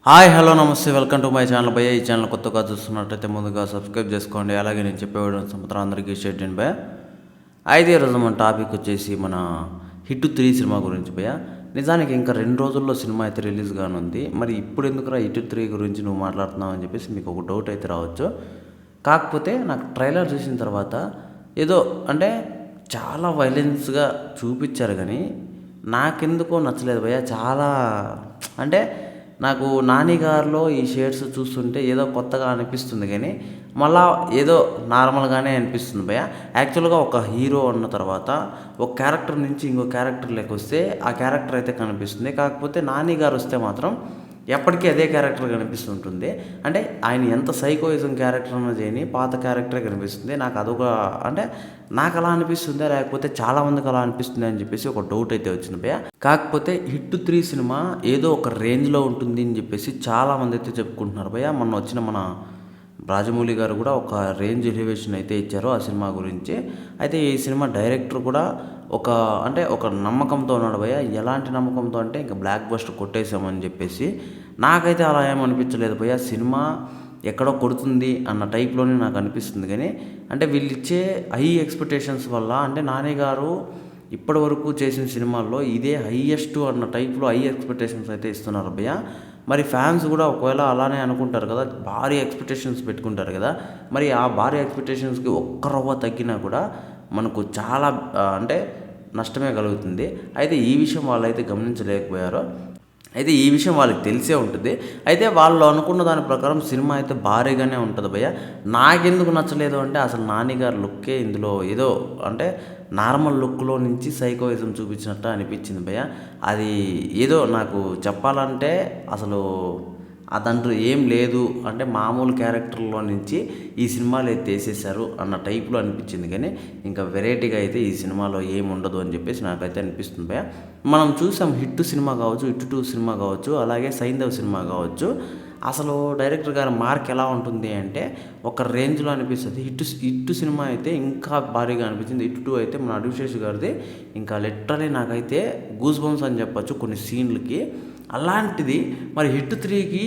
Hi hello నమస్తే welcome to my channel భయ్య. ఈ ఛానల్ కొత్తగా చూస్తున్నట్టయితే ముందుగా సబ్స్క్రైబ్ చేసుకోండి. అలాగే నేను చెప్పే సంవత్సరం అందరికీ షేర్ చేయండి భయ్య. అయితే ఈరోజు మన టాపిక్ వచ్చేసి మన హిట్ 3 సినిమా గురించి భయ్య. నిజానికి ఇంకా 2 రోజుల్లో సినిమా అయితే రిలీజ్ కానుంది. మరి ఇప్పుడు ఎందుకురా హిట్ 3 గురించి నువ్వు మాట్లాడుతున్నావు అని చెప్పేసి మీకు ఒక డౌట్ అయితే రావచ్చు. కాకపోతే నాకు ట్రైలర్ చూసిన తర్వాత ఏదో అంటే చాలా వైలెన్స్గా చూపించారు, కానీ నాకెందుకో నచ్చలేదు భయ్య. చాలా అంటే నాకు నాని గారిలో ఈ షేడ్స్ చూస్తుంటే ఏదో కొత్తగా అనిపిస్తుంది, కానీ మళ్ళా ఏదో నార్మల్గానే అనిపిస్తుంది భయ్య. యాక్చువల్గా ఒక హీరో అన్న తర్వాత ఒక క్యారెక్టర్ నుంచి ఇంకో క్యారెక్టర్ వస్తే ఆ క్యారెక్టర్ అయితే కనిపిస్తుంది. కాకపోతే నాని గారు వస్తే మాత్రం ఎప్పటికీ అదే క్యారెక్టర్ కనిపిస్తుంటుంది. అంటే ఆయన ఎంత సైకోయిజం క్యారెక్టర్ అన్న చేయని పాత క్యారెక్టరే కనిపిస్తుంది. నాకు అదొక అంటే నాకు అలా అనిపిస్తుందా లేకపోతే చాలామందికి అలా అనిపిస్తుంది అని చెప్పేసి ఒక డౌట్ అయితే వచ్చింది భయ్య. కాకపోతే హిట్ 3 సినిమా ఏదో ఒక రేంజ్లో ఉంటుంది అని చెప్పేసి చాలామంది అయితే చెప్పుకుంటున్నారు భయ్య. మొన్న వచ్చిన మన రాజమౌళి గారు కూడా ఒక రేంజ్ ఎలివేషన్ అయితే ఇచ్చారు ఆ సినిమా గురించి. అయితే ఈ సినిమా డైరెక్టర్ కూడా ఒక నమ్మకంతో ఉన్నాడు భయ్య. ఎలాంటి నమ్మకంతో అంటే ఇంకా బ్లాక్ బస్టర్ కొట్టేసామని చెప్పేసి. నాకైతే అలా ఏమనిపించలేదు భయ్య. సినిమా ఎక్కడో కొడుతుంది అన్న టైప్లోనే నాకు అనిపిస్తుంది, కానీ అంటే వీళ్ళు ఇచ్చే హై ఎక్స్పెక్టేషన్స్ వల్ల అంటే నాని గారు ఇప్పటి వరకు చేసిన సినిమాల్లో ఇదే హైయెస్ట్ అన్న టైప్లో హై ఎక్స్పెక్టేషన్స్ అయితే ఇస్తున్నారు భయ్య. మరి ఫ్యాన్స్ కూడా ఒకవేళ అలానే అనుకుంటారు కదా, భారీ ఎక్స్పెక్టేషన్స్ పెట్టుకుంటారు కదా. మరి ఆ భారీ ఎక్స్పెక్టేషన్స్కి ఒక్క రవ్వ తగ్గినా కూడా మనకు చాలా అంటే నష్టమే కలుగుతుంది. అయితే ఈ విషయం వాళ్ళైతే గమనించలేకపోయారు. అయితే ఈ విషయం వాళ్ళకి తెలిసే ఉంటుంది. అయితే వాళ్ళు అనుకున్న దాని ప్రకారం సినిమా అయితే భారీగానే ఉంటుంది భయ్య. నాకెందుకు నచ్చలేదు అంటే అసలు నాని గారి లుక్కే ఇందులో ఏదో అంటే నార్మల్ లుక్లో నుంచి సైకోయిజం చూపించినట్టు అనిపించింది భయ్య. అది ఏదో నాకు చెప్పాలంటే అసలు దాంట్లో ఏం లేదు అంటే మామూలు క్యారెక్టర్లో నుంచి ఈ సినిమాలో అయితే వేసేసారు అన్న టైప్లో అనిపించింది, కానీ ఇంకా వెరైటీగా అయితే ఈ సినిమాలో ఏమి ఉండదు అని చెప్పేసి నాకైతే అనిపిస్తుంది భయ్య. మనం చూసాం హిట్ సినిమా కావచ్చు, హిట్ 2 సినిమా కావచ్చు, అలాగే సైంధవ్ సినిమా కావచ్చు. అసలు డైరెక్టర్ గారి మార్క్ ఎలా ఉంటుంది అంటే ఒక రేంజ్లో అనిపిస్తుంది. హిట్ సినిమా అయితే ఇంకా భారీగా అనిపించింది. హిట్ 2 అయితే మన అడివిశేష్ గారిది ఇంకా లిటరలీ నాకైతే గూస్ బంప్స్ అని చెప్పచ్చు కొన్ని సీన్లకి. అలాంటిది మరి హిట్ 3కి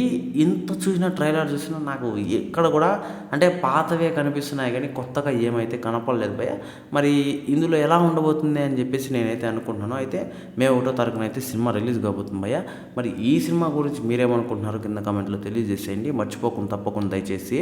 ఇంత చూసిన ట్రైలర్ చూసినా నాకు ఎక్కడ కూడా అంటే పాతవే కనిపిస్తున్నాయి, కానీ కొత్తగా ఏమైతే కనపడలేదు భయ్య. మరి ఇందులో ఎలా ఉండబోతుంది అని చెప్పేసి నేనైతే అనుకుంటున్నాను. అయితే మే 1వ తారీఖున అయితే సినిమా రిలీజ్ కాబోతుంది భయ్య. మరి ఈ సినిమా గురించి మీరేమనుకుంటున్నారు కింద కామెంట్లో తెలియజేసేయండి. మర్చిపోకుండా తప్పకుండా దయచేసి